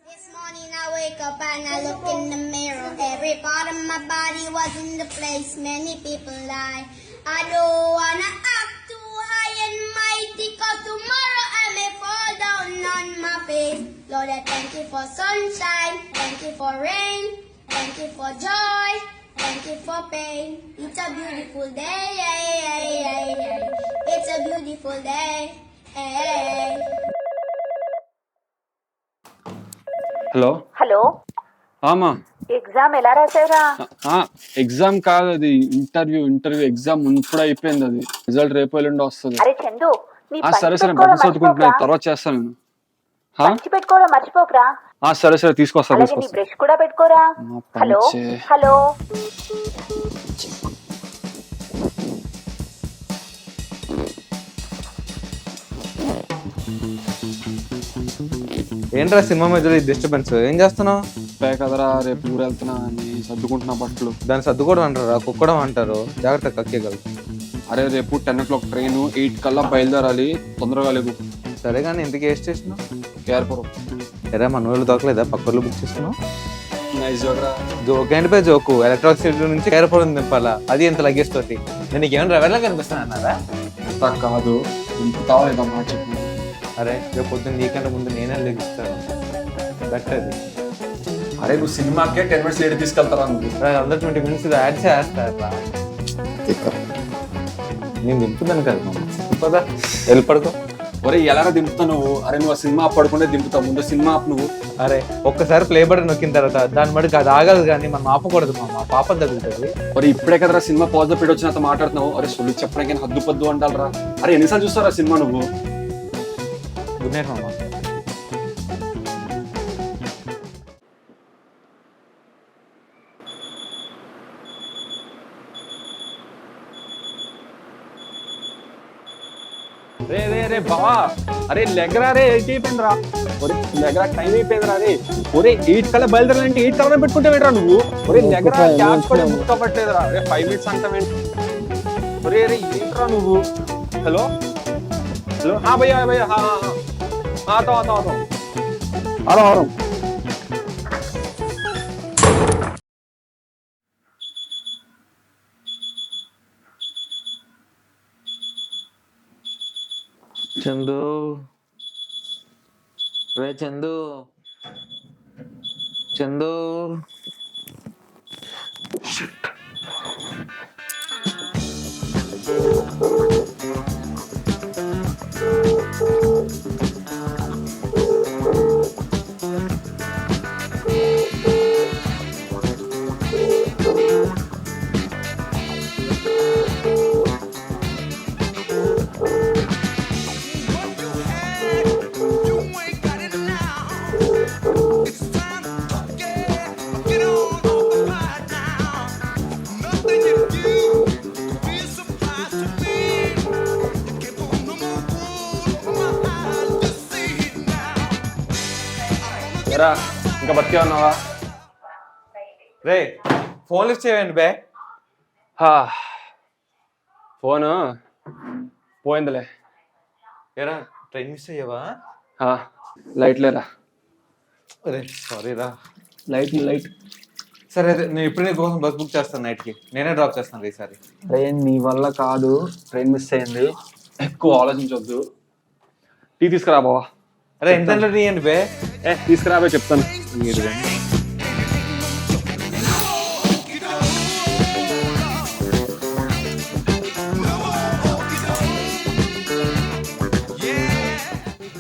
This morning I wake up and I look in the mirror. Every part of my body was in the place many people lie. I don't wanna act too high and mighty, cause tomorrow I may fall down on my face. Lord, I thank you for sunshine, thank you for rain, thank you for joy, thank you for pain. It's a beautiful day, it's a beautiful day. Hello hello, Aama exam ఎలా రాసావురా? Exam కాదు, అది interview exam ఇప్పుడు అయిపోయింది. అది result రేపు ఎల్లుండి వస్తుంది. అరే చందు, నీ సరే పంచి సరే పెట్టుకోవడం బట్టలు చదువుకుంటున్నా, మర్చిపోకరా. తర్వాత చేస్తాను నేను. పంచి పెట్టుకోవడం మర్చిపోకరా. సరే సరే తీసుకొస్తా. అలాగే నీ బ్రష్ కూడా పెట్టుకోరా. మా హలో పంచే. హలో, ఏంట్రా సినిమా మధ్యలో డిస్టర్బెన్స్? ఏం చేస్తున్నావు? కదరా, రేపు ఊరు వెళ్తున్నా అని సర్దుకుంటున్నా బట్టలు. దాన్ని సర్దుకోవడం అంటారా, కుక్కడం అంటారు. జాగ్రత్త కక్కేయగలరు. అరే రేపు 10 o'clock ట్రైన్, 8 కల్లా బయలుదేరాలి. తొందరగా లేకు. సరే కానీ ఇంతకీ ఏ స్టేషన్? కేర్పురం. ఎరా మన ఊళ్ళు దొరకలేదా? పక్కర్లు బుక్ చేసుకున్నావు. నైస్ జోకరా. జోక్ ఏంటి పై జోకు? ఎలక్ట్రానిక్ సిటీ నుంచి కేరపురం దింపాలా, అది ఎంత లగేజ్ తోటి. నేను నీకేమైనా రెవెన్లా కనిపిస్తాను అన్నారా? ఎంత కాదు, దింపుతావా లేదా మాట చెప్పు. అరే రేపు పొద్దున్న నీకంటే ముందు నేనే లెగిస్తాను. బెటర్ అది. అరే నువ్వు సినిమాకే 10 minutes లేట్ తీసుకెళ్తారా నువ్వు? అందరు 20 minutes యాడ్ చేస్తారా? నేను దింపుతాను కదా పదా, వెళ్ళి పడుకో. ఒరే ఎలా దింపుతా నువ్వు? అరే నువ్వు ఆ సినిమా పడుకుంటే దింపుతావు, ముందు సినిమా ఆపు నువ్వు. అరే ఒక్కసారి ప్లే బటన్ నొక్కిన తర్వాత దాని మటుకు అది ఆగదు, కానీ మనం ఆపకూడదు. మా పాపం తగ్గుతుంది. మరి ఇప్పుడే కదరా సినిమా పాజ్ పెట్టి వచ్చినంత మాట్లాడుతున్నావు. అరే సొల్లు చెప్పడానికి హద్దు పద్దు అంటారా? అరే ఎన్నిసార్లు చూస్తారా సినిమా నువ్వు? గుడ్ నైట్ మామ. రే రే రే బావా, అరే లెగరా రే, 8 అయిపోయిందిరా. ఒరే లెగరా, టైం అయిపోయిందిరా రే. ఒరే 8 కల్లా బయలుదేరాలంటే 8 కల్లా పెట్టుకుంటే ఏంట్రా నువ్వు? ఒరే లెగరా, క్యాబ్స్ కూడా బుక్ అవ్వట్లేదురా. రే 5 minutes అంటావేంటి? ఒరే రే ఏంట్రా నువ్వు? హలో హలో, భయ్యా భయ్యా, ఆతో ఆతో ఆతో ఆరో ఆరో. చందు, రే చందు, చందు. ఎరా ఇంకా బతికే ఉన్నావా? రే ఫోన్ లిఫ్ట్ చేయండి బే. ఫోను పోయిందిలే. ఏరా ట్రైన్ మిస్ అయ్యావా? లైట్ లేరా. అరే సారీ రా. లైట్ సరే అదే, నేను ఇప్పుడు నీ కోసం బస్ బుక్ చేస్తాను నైట్కి. నేనే డ్రాప్ చేస్తాను ఈసారి. ట్రైన్ నీ వల్ల కాదు, ట్రైన్ మిస్ అయింది. ఎక్కువ ఆలోచించొద్దు. టీ తీసుకురా బావా. అరే ఎంత టీ అండి బే? తీసుకురా బే, చెప్తాను.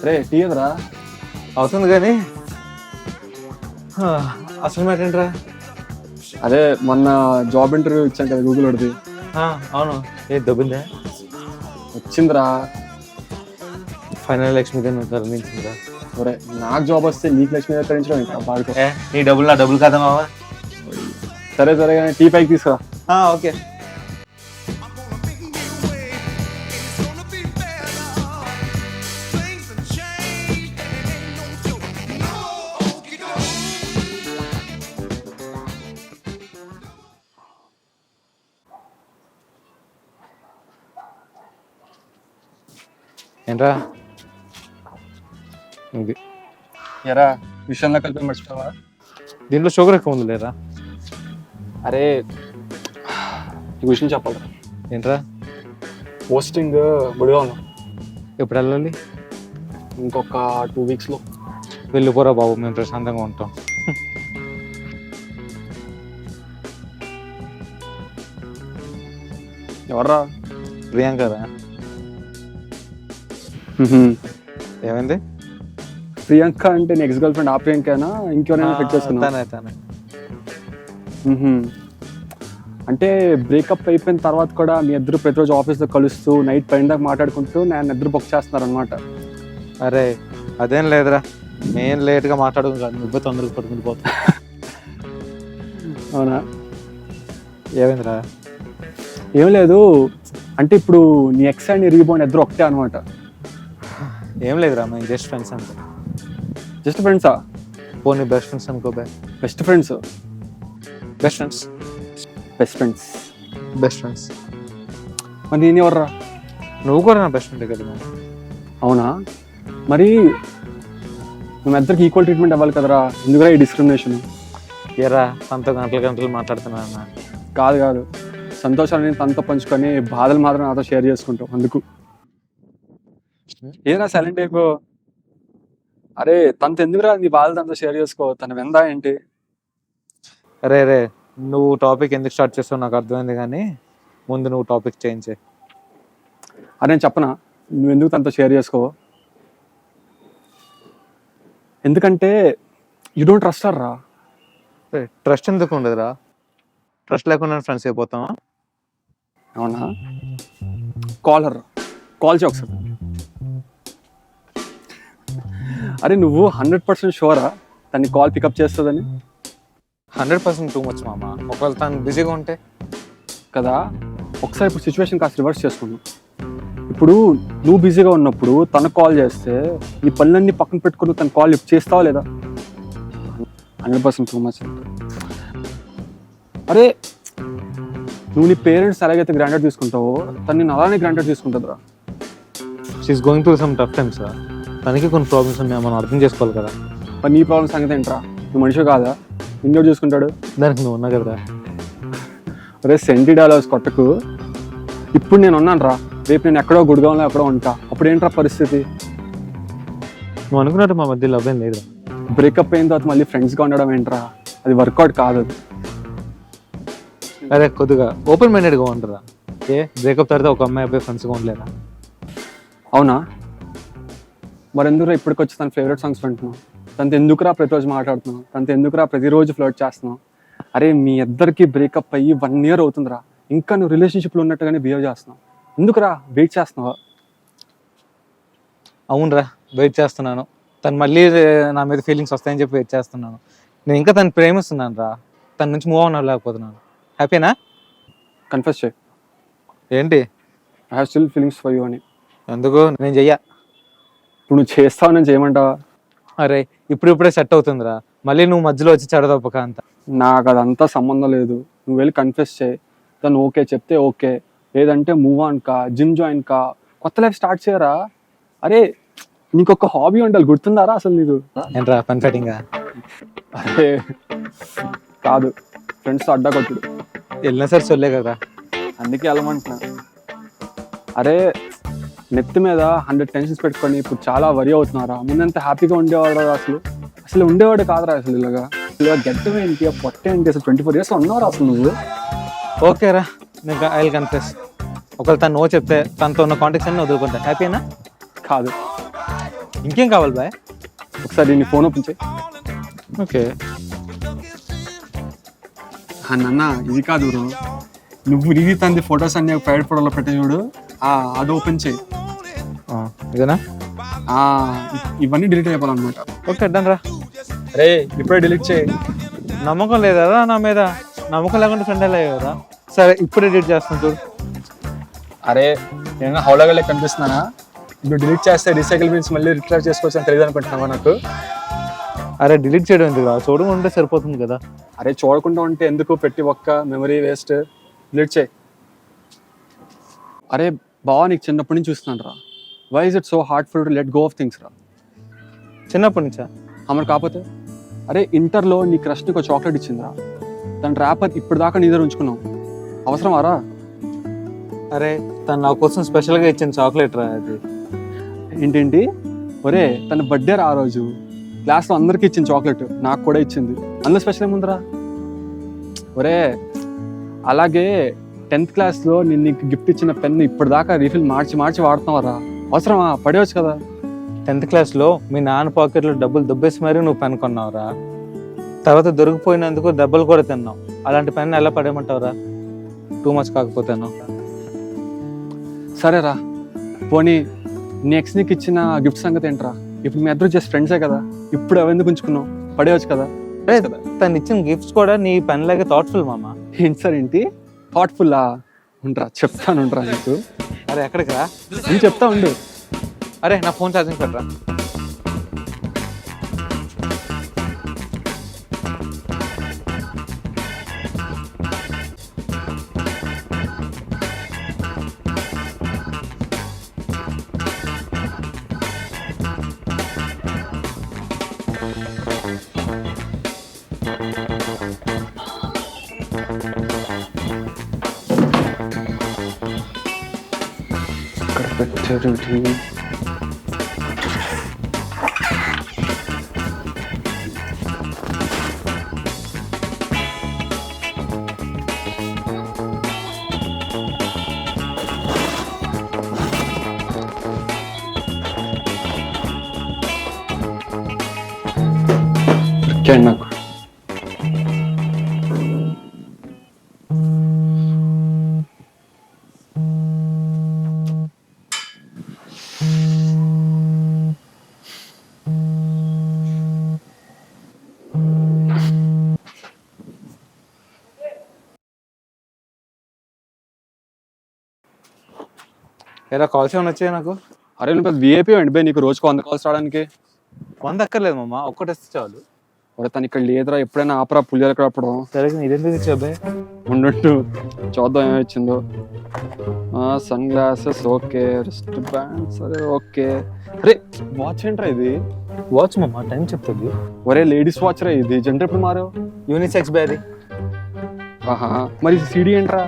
రే టీ ఎదురా. అవుతుంది కానీ అసలు మాట ఏంట్రా? అదే మొన్న జాబ్ ఇంటర్వ్యూ ఇచ్చాం కదా గూగుల్ వాడిది. అవును. ఏ దొబ్బిందా? వచ్చిందిరా. ఫైనల్ లక్ష్మి నువ్వు తరలించిందిరా. ఒరే నాకు జాబ్ వస్తే నీకు లక్ష్మి కరించడం ఇంకా పాడుకో. నీ డబ్బులు నా డబ్బులు కదా మావా. సరే సరే కానీ టీ పైకి తీసుకురా. ఓకే. ఏంట్రా ఇది? ఎరా విషయంలో కలిపి మర్చిపోవా? దీంట్లో షుగర్ ఎక్కువ ఉంది లేరా? అరే ఈ విషయం చెప్పాలి. ఏంట్రా? పోస్టింగ్ బుడిగా ఉన్నా, ఎప్పుడు వెళ్ళాలి? ఇంకొక 2 weeksలో. వెళ్ళిపోరా బాబు, మేము ప్రశాంతంగా ఉంటాం. ఎవర్రా? ప్రియాంకరా? ఏమైంది? ప్రియాంక అంటే నీ ఎక్స్ గర్ల్ ఫ్రెండ్ ఆ ప్రియాంకనా ఇంకెవరైనా ఫిట్ చేసుకున్నా? తనే. అంటే బ్రేకప్ అయిపోయిన తర్వాత కూడా మీ ఇద్దరు ప్రతిరోజు ఆఫీస్లో కలుస్తూ నైట్ 10 దాకా మాట్లాడుకుంటూ నేను ఇద్దరు బుక్ చేస్తున్నారు అనమాట. అరే అదేం లేదురా, నేను లేట్గా మాట్లాడుకుని కాదు, నువ్వు తొందరగా పడుకుని పోతా. అవునా? ఏమైందిరా? ఏం లేదు, అంటే ఇప్పుడు నీ ఎక్స్ అండ్ నీ రీబౌండ్ ఇద్దరు ఒకటే అనమాట. ఏం లేదురా, మేము జస్ట్ ఫ్రెండ్స్ అనుకో. జస్ట్ ఫ్రెండ్సా? పోనీ బెస్ట్ ఫ్రెండ్స్ అనుకో. Best friends? Best friends. Best friends. Best friends. మరి నేను ఎవర్రా? నువ్వు కూడా నా బెస్ట్ ఫ్రెండ్ కదా. అవునా? మరి మేము ఇద్దరికి ఈక్వల్ ట్రీట్మెంట్ ఇవ్వాలి కదరా, ఎందుకురా ఈ డిస్క్రిమినేషన్? ఏరా తనతో గంటలు మాట్లాడుతున్నా? కాదు, సంతోషాన్ని తనతో పంచుకొని బాధలు మాత్రం నాతో షేర్ చేసుకుంటాం, అందుకు. ఏరా సైలెంట్ అయిపో. అరే తనతో ఎందుకురా నీ బాధలు తనతో షేర్ చేసుకో, తన వెందా ఏంటి? అరే నువ్వు టాపిక్ ఎందుకు స్టార్ట్ చేస్తావు నాకు అర్థమైంది, కానీ ముందు నువ్వు టాపిక్ చేంజ్ చేయి. అరే నేను చెప్పనా, నువ్వు ఎందుకు తనతో షేర్ చేసుకోవు? ఎందుకంటే యూ డోంట్ ట్రస్ట్ హర్ రా. ట్రస్ట్ ఎందుకు ఉండదురా? ట్రస్ట్ లేకుండా ఫ్రెండ్స్ అయిపోతావా? అవునా? కాల్ చేయి ఒకసారి. అరే నువ్వు 100% షూరా తన్ని కాల్ పికప్ చేస్తుందని? 100% టూ మచ్ మామ. ఒకవేళ తను బిజీగా ఉంటే కదా. ఒకసారి ఇప్పుడు సిచ్యువేషన్ కాస్త రివర్స్ చేసుకున్నావు. ఇప్పుడు నువ్వు బిజీగా ఉన్నప్పుడు తనకు కాల్ చేస్తే ఈ పనులన్నీ పక్కన పెట్టుకుని తను కాల్ లిఫ్ట్ చేస్తావా లేదా? 100% టూ మచ్. అరే నువ్వు నీ పేరెంట్స్ ఎలాగైతే గ్రాంటెడ్ తీసుకుంటావో తను నేను అలానే గ్రాంటెడ్ తీసుకుంటుందిరా. She's going through some tough times రా. తనకి కొన్ని ప్రాబ్లమ్స్ ఉన్నాయి, మనం అర్థం చేసుకోవాలి కదా. మరి నీ ప్రాబ్లమ్ సంగతి ఏంట్రా? నువ్వు మనిషి కాదా? నిన్నోడు చూసుకుంటాడు. దానికి నువ్వు ఉన్నా కదరా. అరే సెంటీ డాలర్స్ కొట్టకు. ఇప్పుడు నేను ఉన్నాను రా, రేపు నేను ఎక్కడో గుడిగాంలో ఎక్కడో ఉంటా, అప్పుడు ఏంట్రా పరిస్థితి? నువ్వు అనుకున్నట్టు మా మధ్య లవ్ ఏం లేదురా. బ్రేకప్ అయిన తర్వాత మళ్ళీ ఫ్రెండ్స్గా ఉండడం ఏంట్రా? అది వర్కౌట్ కాదు. అరే కొద్దిగా ఓపెన్ మైండెడ్గా ఉండరా. బ్రేకప్ తర్వాత ఒక అమ్మాయి అబ్బాయి ఫ్రెండ్స్గా ఉండలేరా? అవునా? మరి ఎందుకురా ఇప్పటికొచ్చి తన ఫేవరెట్ సాంగ్స్ వింటున్నావు? తనతో ఎందుకురా ప్రతిరోజు మాట్లాడుతున్నావు? తనతో ఎందుకురా ప్రతిరోజు ఫ్లర్ట్ చేస్తున్నావు? అరే మీ ఇద్దరికి బ్రేకప్ అయ్యి 1 year అవుతుందిరా, ఇంకా నువ్వు రిలేషన్షిప్లో ఉన్నట్టుగానే బిహేవ్ చేస్తున్నావు. ఎందుకురా వెయిట్ చేస్తున్నావా? అవునరా, వెయిట్ చేస్తున్నాను. తను మళ్ళీ నా మీద ఫీలింగ్స్ వస్తాయని చెప్పి వెయిట్ చేస్తున్నాను. నేను ఇంకా తను ప్రేమిస్తున్నాను రా, తన నుంచి మూవ్ ఆన్ అవ్వలేకపోతున్నాను. హ్యాపీనా? కన్ఫెస్ చేయి. ఏంటి? I have still feelings for you అని. ఎందుకు? నేను చెయ్యా. ఇప్పుడు నువ్వు చేస్తావు, నేను చేయమంటావా? అరే ఇప్పుడిప్పుడే సెట్ అవుతుందిరా, మళ్ళీ నువ్వు మధ్యలో వచ్చి చెడదప్పక అంత. నాకు అదంతా సంబంధం లేదు. నువ్వు వెళ్ళి కన్ఫెస్ చేయి. తను ఓకే చెప్తే ఓకే, లేదంటే మూవ్ ఆన్ కా, జిమ్ జాయిన్ కా, కొత్త లైఫ్ స్టార్ట్ చేయరా. అరే నీకు ఒక హాబీ ఉండాలి, గుర్తుందారా అసలు నీకు? ఏంట్రా పని ఫైటింగ్? అరే కాదు, ఫ్రెండ్స్తో అడ్డా కొట్టుడు. వెళ్ళినా సరే చొల్లే కదా, అందుకే వెళ్ళమంటున్నా. అరే నెత్తి మీద 100 టెన్షన్స్ పెట్టుకొని ఇప్పుడు చాలా వరి అవుతున్నారా? ముందంత హ్యాపీగా ఉండేవాడు అసలు ఉండేవాడు కాదురా. అసలు ఇలాగా గెట్ ఏంటి, పొట్ట ఏంటి, అసలు 24 years ఉన్నారా అసలు నువ్వు? ఓకే రా, నేను ఐ విల్ కన్ఫెస్. ఒకవేళ తను నో చెప్తే తనతో ఉన్న కాంటాక్ట్స్ అన్ని వదులుకుంటా. హ్యాపీనా? కాదు. ఇంకేం కావాలి బాయ్? ఒకసారి నీ ఫోన్ ఓపెన్ చేయి. ఓకే నాన్న ఇది కాదు బ్రో, నువ్వు రీది తంది ఫొటోస్ అన్ని ప్రైవేట్ ఫోటోలో పెట్టి చూడు, అది ఓపెన్ చేయి. ఇదేనా? ఇవన్నీ డిలీట్ అయిపోవాలన్నమాట. ఓకే డన్ రా. రే ఇప్పుడే డిలీట్ చేయి. నమ్మకం లేదా నా మీద? నమ్మకం లేకుండా ఫ్రెండ్ ఎలా కదా. సరే ఇప్పుడే డిలీట్ చేస్తాను చూడు. అరే నేను హౌలగా కనిపిస్తున్నానా? ఇప్పుడు డిలీట్ చేస్తే రీసైకిల్ బిన్స్ మళ్ళీ రిట్రైవ్ చేసుకోవచ్చు అని తెలియదు అనుకుంటున్నావా నాకు? అరే డిలీట్ చేయడం ఎందుకు? చూడకుండా సరిపోతుంది కదా. అరే చూడకుండా ఉంటే ఎందుకు, పెట్టి ఒక్క మెమరీ వేస్ట్. డిలీట్ చేయి. అరే బావ నీకు చిన్నప్పటి నుంచి చూస్తున్నాను రా. Why is it so hard for to let go of things రా? చిన్నప్పటి నుంచా? అమరు కాకపోతే అరే ఇంటర్లో నీ క్రష్కి ఒక చాక్లెట్ ఇచ్చిందిరా, దాని ర్యాపర్ ఇప్పుడు దాకా నీ దగ్గర ఉంచుకున్నావు, అవసరమారా? అరే తను నా కోసం స్పెషల్గా ఇచ్చిన చాక్లెట్ రా అది. ఏంటేంటి? ఒరే తన బర్త్డే రా ఆ రోజు, క్లాస్లో అందరికీ ఇచ్చిన చాక్లెట్ నాకు కూడా ఇచ్చింది, అందులో స్పెషల్ ఏముందిరా? ఒరే అలాగే 10th క్లాస్లో నేను నీకు గిఫ్ట్ ఇచ్చిన పెన్ను ఇప్పటిదాకా రీఫిల్ మార్చి వాడుతున్నావరా, అవసరమా? పడేవచ్చు కదా. 10th క్లాస్లో మీ నాన్న పాకెట్లో డబ్బులు దుబ్బేసి మరీ నువ్వు పెన్ కొన్నావురా. తర్వాత దొరికిపోయినందుకు దెబ్బలు కూడా తిన్నావు. అలాంటి పెన్ ఎలా పడేయమంటావురా? Too much కాకపోతేను. సరేరా పోనీ నెక్స్ట్ నీకు ఇచ్చిన గిఫ్ట్ సంగతి ఏంట్రా? ఇప్పుడు మీ ఇద్దరు జస్ట్ ఫ్రెండ్సే కదా, ఇప్పుడు అవెందుకు ఉంచుకున్నావు? పడేయచ్చు కదా. తను ఇచ్చిన గిఫ్ట్స్ కూడా నీ పెన్ లాగే థాట్ఫుల్ మామ. ఏంటి సార్ ఏంటి థాట్ఫుల్లా? ఉండరా చెప్తాను, ఉండరా నీకు. అరే ఎక్కడికి రా? నేను చెప్తా ఉండు. అరే నా ఫోన్ ఛార్జింగ్ పెట్టరా. నాకు ఎలా కాల్స్ ఏమైనా వచ్చాయి నాకు? అరే నువ్వు పెద్ద విఐపీ అండి బే, నీకు రోజుకు 100 కాల్స్ రావడానికి. 100 అక్కర్లేదు మామ, ఒక్కటేస్తే చాలు. ఒరే తను ఇక్కడ లేదురా, ఎప్పుడైనా ఆపరా పులియాల రావడం. సరే ఇదేంటి ఇచ్చాబే? ఉండు చూద్దాం ఏమి ఇచ్చిందో. Sunglasses okay, wristband సరే ఓకే. అరే వాచ్ ఏంట్రా ఇది? వాచ్ మామ టైం చెప్తుంది. ఒరే లేడీస్ వాచ్ రా ఇది, జెండర్ ఎప్పుడు మారావు? Unisex Barry. ఆహా మరి సీడీ ఏంట్రా?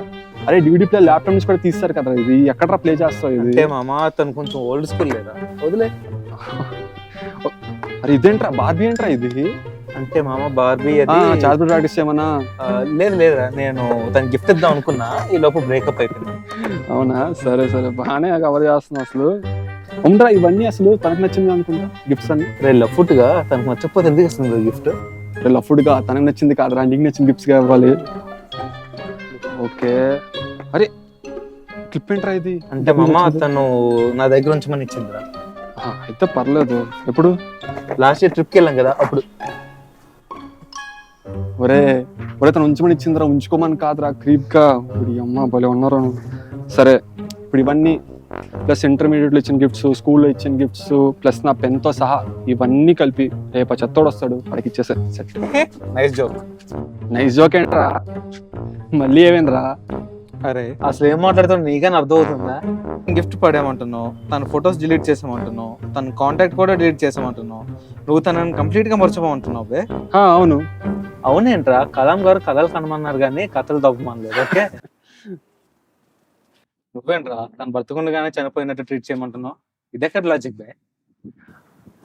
అరే డివిడీ ప్లే ల్యాప్టాప్ నుంచి కూడా తీస్తారు కదా, ఇది ఎక్కడరా ప్లే చేస్తావు ఇది? అంటే మామ తను కొంచెం ఓల్డ్ స్కూల్ లేదా, వదిలే. అరే ఇదేంట్రా బార్బీ ఏంట్రా ఇది? అంటే మామ బార్బీ చార్జ్ ప్రాక్టీస్ చేయమన్నా? లేదురా, నేను తనకి గిఫ్ట్ ఇద్దాం అనుకున్నా, ఈ లోపు బ్రేకప్ అయిపోయింది. అవునా సరే సరే బాగానే కవర్ చేస్తున్నా. అసలు ఉండరా ఇవన్నీ అసలు తనకు నచ్చింది అనుకుంటా గిఫ్ట్స్ అన్ని. రే లఫ్ట్ గా తనకు నచ్చకపోతే ఎందుకు ఇస్తుంది గిఫ్ట్? రే లఫ్డ్ గా తనకు నచ్చింది కాదురా, నీకు నచ్చిన గిఫ్ట్స్ కావాలి. ఓకే అరే క్లిప్ ఏంట్రా ఇది? అంటే మామ తను నా దగ్గర ఉంచమని ఇచ్చిందిరా. అయితే పర్లేదు. ఎప్పుడు? లాస్ట్ ఇయర్ ట్రిప్కి వెళ్ళాం కదా అప్పుడు. ఒరే ఒరే తను ఉంచమని ఇచ్చిందిరా, ఉంచుకోమని కాదురా క్రీప్ గా. ఇప్పుడు అమ్మ భలే ఉన్నారు. సరే ఇప్పుడు ఇవన్నీ ప్లస్ ఇంటర్మీడియట్లో ఇచ్చిన గిఫ్ట్స్, స్కూల్లో ఇచ్చిన గిఫ్ట్స్ ప్లస్ నా పెన్తో సహా ఇవన్నీ కలిపి రేపు చెత్తోడు వస్తాడు వాడికి ఇచ్చేసా. Nice joke. నైస్ జోక్ ఏంట్రా? మళ్ళీ ఏమైందిరా? అరే అసలు ఏం మాట్లాడుతావు నీకని అర్థం అవుతుందా? గిఫ్ట్ పడేయమంటున్నావు, తన ఫొటోస్ డిలీట్ చేసామంటున్నావు, తన కాంటాక్ట్ కూడా డిలీట్ చేసామంటున్నావు, నువ్వు తనని కంప్లీట్ గా మర్చిపోమంటున్నావు బే. అవును అవునేంట్రా, కలాం గారు కథలు కనమన్నారు కానీ కథలు తప్పమనలేదు. ఓకే నువ్వేంట్రా తను బ్రతుకుండగానే చనిపోయినట్టు ట్రీట్ చేయమంటున్నావు? ఇదెక్కడ లాజిక్ బే?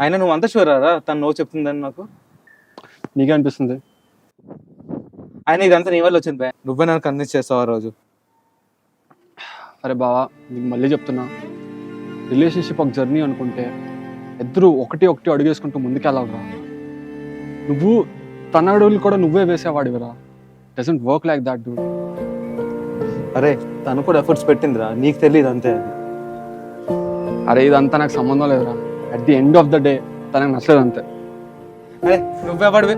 అయినా నువ్వు అంత షూరారా తను నువ్వు చెప్తుందని నాకు? నీకే అనిపిస్తుంది? ఆయన ఇదంతా నీ వల్ల వచ్చింది బే, నువ్వే నన్ను కన్విన్స్ చేస్తావు ఆ రోజు. అరే బావా నీకు మళ్ళీ చెప్తున్నా, రిలేషన్షిప్ ఒక జర్నీ అనుకుంటే ఇద్దరు ఒకటి అడుగేసుకుంటూ ముందుకెళ్ళాలరా. నువ్వు తన అడుగులు కూడా నువ్వే వేసేవాడివిరా. Doesn't work like that dude. అరే తను కూడా ఎఫర్ట్స్ పెట్టిందిరా, నీకు తెలియదు అంతే. అరే ఇదంతా నాకు సంబంధం లేదురా. At the end of the day తనకు నచ్చలేదు అంతే. అరే నువ్వే పడివే.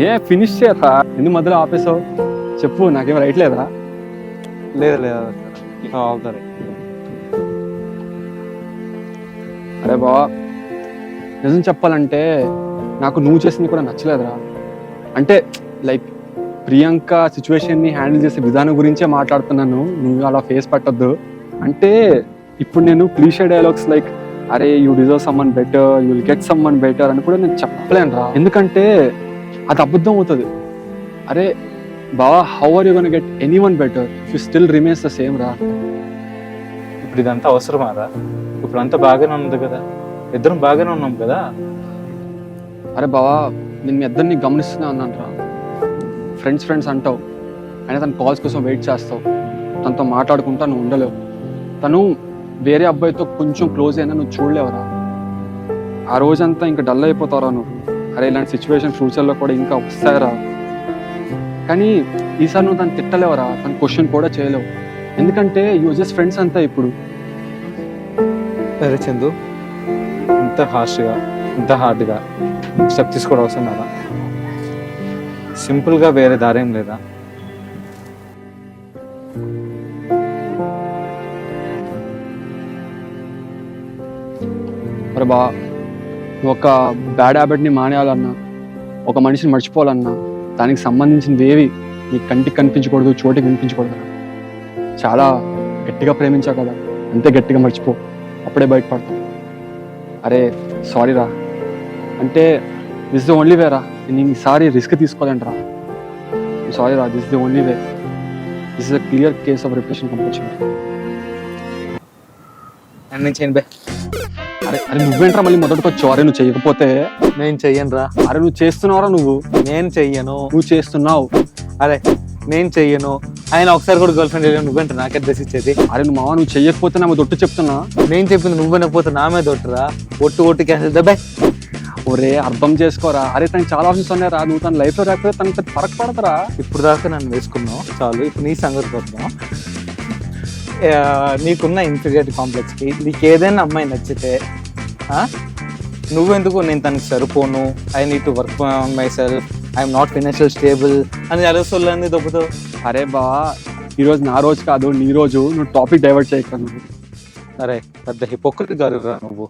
ఏ ఫినిష్ చేయరా, ఎందుకు మధ్యలో ఆపేసావు? చెప్పు, నాకేం రైట్ లేదా? లేదు లేదు అవుతారే. అరే బావా నిజం చెప్పాలంటే నాకు నువ్వు చేసింది కూడా నచ్చలేదురా. అంటే లైక్ ప్రియాంక సిచ్యువేషన్ని హ్యాండిల్ చేసే విధానం గురించే మాట్లాడుతున్నాను, నువ్వు అలా ఫేస్ పెట్టద్దు. అంటే ఇప్పుడు నేను క్లీషే డైలాగ్స్ లైక్ అరే you deserve someone better, you will get someone better అని కూడా నేను చెప్పలేను రా. ఎందుకంటే అది అబద్ధం అవుతుంది. అరే బావా, how are you gonna get anyone better if you still remains the same రా. ఇప్పుడు ఇదంతా అవసరమా రా? ఇప్పుడు అంతా బాగానే ఉంది కదా, ఇద్దరం బాగానే ఉన్నాం కదా. అరే బావా, నేను మీ ఇద్దరిని గమనిస్తూనే ఉన్నాను రా. ఫ్రెండ్స్ అంటావు, అయినా తన కాల్స్ కోసం వెయిట్ చేస్తావు, తనతో మాట్లాడుకుంటా నువ్వు ఉండలేవు. తను వేరే అబ్బాయితో కొంచెం క్లోజ్ అయినా నువ్వు చూడలేవురా. ఆ రోజంతా ఇంకా డల్ అయిపోతావురా నువ్వు. అరే ఇలాంటి సిచ్యువేషన్ ఫ్యూచర్లో కూడా ఇంకా వస్తాయిరా. కానీ ఈసారి నువ్వు తను తిట్టలేవురా, తను క్వశ్చన్ కూడా చేయలేవు. ఎందుకంటే యూ జస్ట్ ఫ్రెండ్స్ అంతా ఇప్పుడు. సరే చందు, ఇంత హార్ష్గా ఇంత హార్డ్గా స్టెప్ తీసుకోవడం అవసరం కదా? సింపుల్గా వేరే దారేం లేదా? మరి బా, నువ్వు ఒక బ్యాడ్ హ్యాబిట్ని మానేయాలన్నా, ఒక మనిషిని మర్చిపోవాలన్నా, దానికి సంబంధించినవి ఏవి నీ కంటికి కనిపించకూడదు, చోటికి వినిపించకూడదు. చాలా గట్టిగా ప్రేమించావు కదా, అంతే గట్టిగా మర్చిపో, అప్పుడే బయటపడతావు. అరే సారీ రా, అంటే దిస్ ద ఓన్లీ వే రా. నేను ఈసారి రిస్క్ తీసుకోలేండి రా. సారీ రా, this the only way. This is a clear case of repression compulsion. నేను చేయను బే. అరే అరే నువ్వేంట్రా మళ్ళీ మొదటికి వచ్చావు? అరే నువ్వు చేయకపోతే. నేను చెయ్యను రా. అరే నువ్వు చేస్తున్నావురా, నేను చెయ్యను. నువ్వు చేస్తున్నావు. అరే నేను చెయ్యను. ఆయన ఒకసారి కూడా గర్ల్ ఫ్రెండ్ నువ్వేంట నాకే డ్రెస్ ఇచ్చేది? అరే నువ్వు మావా, నువ్వు చెయ్యకపోతే నా దొట్టు చెప్తున్నా. నేను చెప్పింది నువ్వు వినకపోతే నా మీద ఒట్టురా. ఒట్టు క్యాన్సిల్ దెబ్బే. ఒరే అర్థం చేసుకోరా. అరే తనకి చాలా ఆప్షన్స్ ఉన్నాయరా, నువ్వు తన లైఫ్లో రాకపోతే తనకి ఫరక్ పడతారా. ఇప్పుడు దాకా నన్ను వేసుకున్నావు చాలు, ఇప్పుడు నీ సంగతి వద్దాం. నీకున్న ఇన్ఫీరియారిటీ కాంప్లెక్స్కి నీకు ఏదైనా అమ్మాయి నచ్చితే నువ్వెందుకు నేను తనకి సరిపోను, I need to work on my self, I'm not financial stable అని అలసోళ్ళని దొబ్బుతావు? అరే బా, ఈరోజు నా రోజు కాదు నీ రోజు, నువ్వు టాపిక్ డైవర్ట్ చేయక. నువ్వు అరే పెద్ద హిపోక్రట్ గారురా నువ్వు.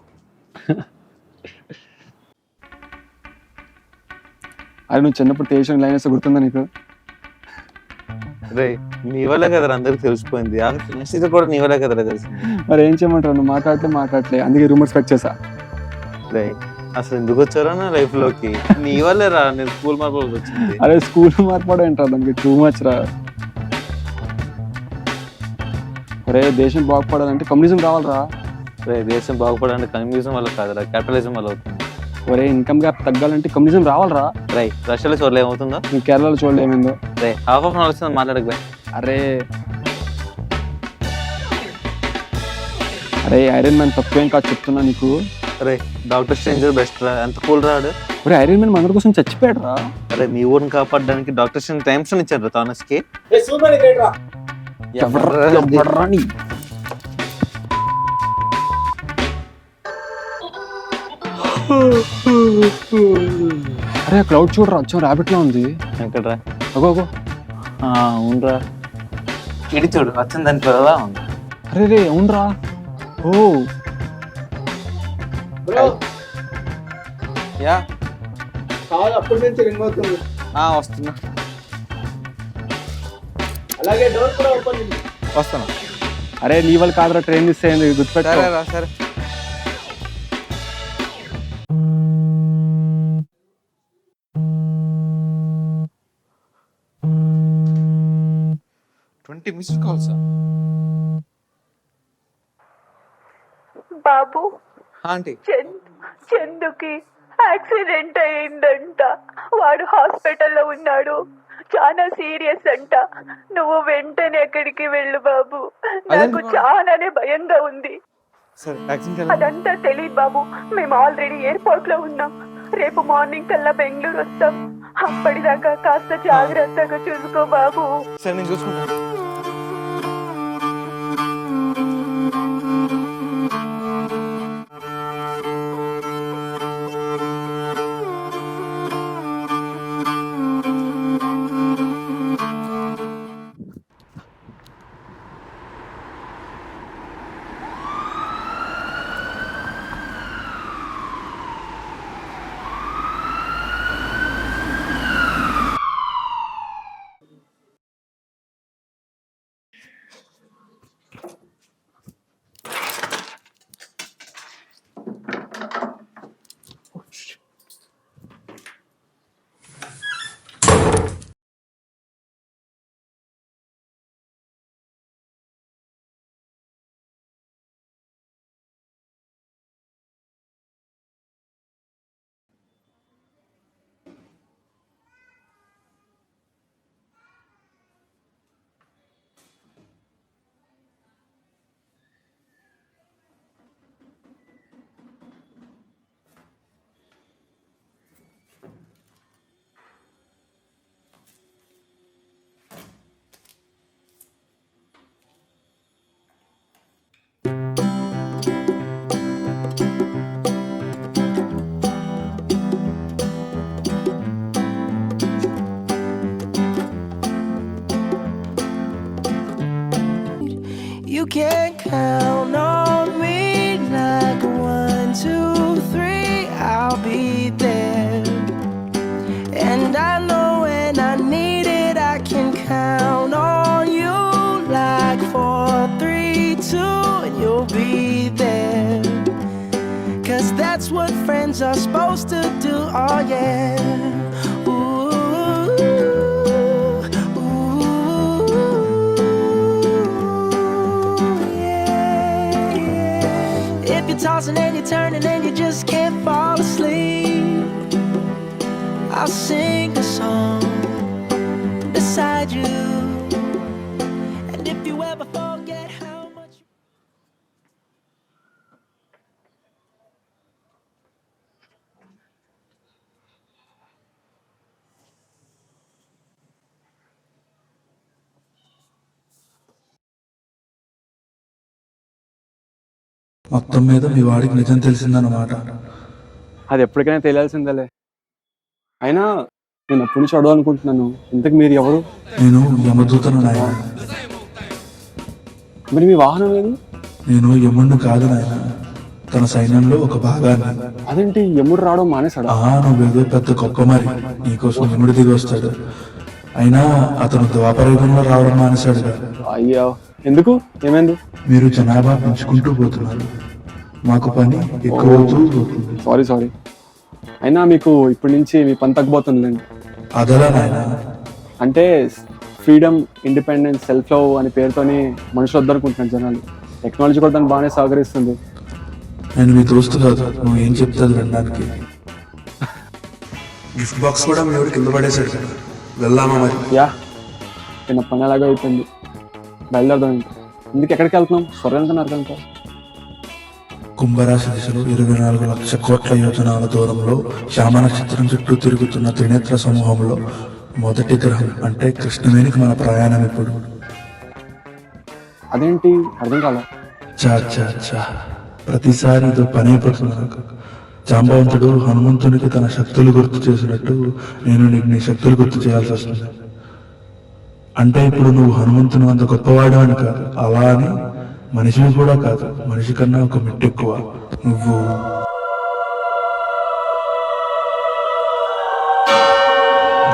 అరే నువ్వు చిన్నప్పుడు టేషన్ లైన్ వేస్తే గుర్తుందా నీకు? రే నీ వల్ల కదరా అందరికి తెలిసిపోయింది, ఇది కూడా నీ వల్ల కదరా తెలిసింది. మరి ఏం చేయమంటారు, నువ్వు మాట్లాడలే, అందుకే రూమర్స్ స్పెక్ట్ చేసా. రే అసలు ఎందుకు వచ్చారా నా లైఫ్ లోకి? నీ వల్లే రా నేను స్కూల్ మార్పులకు వచ్చింది. అరే స్కూల్ మార్పడం ఏంట్రా, దానికి టూ మచ్ రా. అరే దేశం బాగుపడాలంటే కమ్యూనిజం రావాలరా. రే దేశం బాగుపడాలంటే కమ్యూనిజం వల్ల కాదురా, క్యాపిటలిజం వల్ల అవుతుంది. ఒరే ఇన్కమ్ గ్యాప్ తగ్గాలంటే కమ్యూనిజం రావాలరా. రై రష్యాలో చూడలే ఏమవుతుందో, నువ్వు కేరళలో చూడలేమేందో. రే హాఫ్ ఆఫ్ నాలెడ్జ్ మాట్లాడక. అరే అరే ఐరన్ మ్యాన్ తక్కువేం కాదు చెప్తున్నా నీకు. అరే డాక్టర్ స్ట్రేంజర్ బెస్ట్ రా, ఎంత కూల్ రాడు. ఒరే ఐరన్ మ్యాన్ అందరి కోసం చచ్చిపోయాడు రా. అరే మీ ఊరిని కాపాడడానికి డాక్టర్ స్ట్రేంజ్ టైమ్స్ ఇచ్చారు థానస్ కి. అరే క్లౌడ్ చూడరా, వచ్చాం ర్యాబిట్ లా ఉంది. ఎక్కడరా? అగో అగో. అవునరా, ఇడి చూడు వచ్చింది దాని త్వరలా ఉంది. అరే రే అవునరా. ఓ యా అప్పటి నుంచి రింగ్ అవుతుంది. వస్తున్నా. అలాగే డోర్ కూడా ఓపెన్. వస్తున్నా. అరే నీ వాళ్ళు కాదురా, ట్రైన్ మిస్ అయింది, గుర్తుపెట్టా. సరే 20 missed calls. బాబు ఆంటీ చందుకి యాక్సిడెంట్ అయిందంట, వాడు హాస్పిటల్లో ఉన్నాడు, చాలా సీరియస్ అంట. నువ్వు వెంటనే ఎక్కడికి వెళ్ళు బాబు, నాకు చాలానే భయంగా ఉంది. అదంతా తెలియదు బాబు, మేము ఆల్రెడీ ఎయిర్పోర్ట్ లో ఉన్నాం. రేపు మార్నింగ్ కల్లా బెంగళూరు వస్తాం. అప్పటిదాకా కాస్త జాగ్రత్తగా చూసుకో బాబు. సరే నేను చూసుకుంటాను. too, and you'll be there. 'Cause that's what friends are supposed to do, oh yeah. Ooh, ooh, yeah, yeah. If you're tossing and you're turning and you just can't fall asleep, I'll sing a song beside you. And if you ever forget how much మొత్తం మీద మీ వాడికి నిజం తెలిసిందన్నమాట. అది ఎప్పటికైనా తెలియాల్సిందేలే. అయినా నేను అప్పటి నుంచి అడగాలనుకుంటున్నాను, ఇంతకు మీరు ఎవరు? నేను యమదూతను నాయన. మరి మీ వాహనం ఏది? నేను యముడిని కాదు నాయన, తన సైన్యంలో ఒక భాగాన్ని. అదేంటి యముడు రావడం మానేశాడా? నువ్వేదో పెద్ద గొప్ప మరి, నీకోసం యముడు దిగి వస్తాడు. అయినా అతను ద్వాపరయుగంలో రావడం మానేశాడు కదా. అయ్యా, ఎందుకు? ఏమైంది? మీరు జనాభా పెంచుకుంటూ పోతున్నారు, మాకు పని ఎక్కువ అవుతూ పోతుంది. సారీ. అయినా మీకు ఇప్పటి నుంచి మీ పని తగ్గిపోతుందిలేండి. అదలా నాయన. అంటే ఫ్రీడమ్, ఇండిపెండెన్స్, సెల్ఫ్ లవ్ అనే పేరుతోని మనుషులు వద్దనుకుంటున్నాను జనాలు. టెక్నాలజీ కూడా దాన్ని బాగానే సహకరిస్తుంది. నేను మీ దోస్తు కాదు, నువ్వు ఏం చెప్తాది వినడానికి. గిఫ్ట్ బాక్స్ కూడా మీ కింద పడేశాడు కదా, వెళ్దామా మరి? యా, చిన్న పని అలాగే అయిపోయింది, బయలుదేరదాం. ఇందుకు ఎక్కడికి వెళ్తున్నాం? స్వర్గానికి వెళ్తాం. కుంభరాశి దిశలో 24 లక్షల కోట్ల యోజనాల దూరంలో శ్యామ నక్షత్రం చుట్టూ తిరుగుతున్న త్రినేత్ర సమూహంలో మొదటి గ్రహం అంటే కృష్ణవేణికి మన ప్రయాణం ఇప్పుడు. అదేంటి అర్థం కాల? చా ప్రతిసారి ఇదో పని అయిపోతుంది నాకు. జాంబవంతుడు హనుమంతునికి తన శక్తులు గుర్తు చేసినట్టు నేను నీకు నీ శక్తులు గుర్తు చేయాల్సి వస్తుంది. అంటే ఇప్పుడు నువ్వు హనుమంతుని అంత గొప్పవాడు అని కాదు, అలా అని మనిషిని కూడా కాదు, మనిషి కన్నా ఒక మెట్టు ఎక్కువ. నువ్వు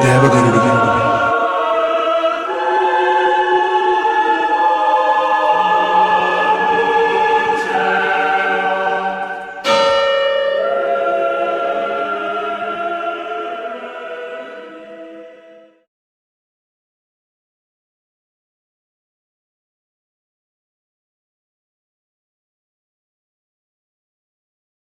దేవగ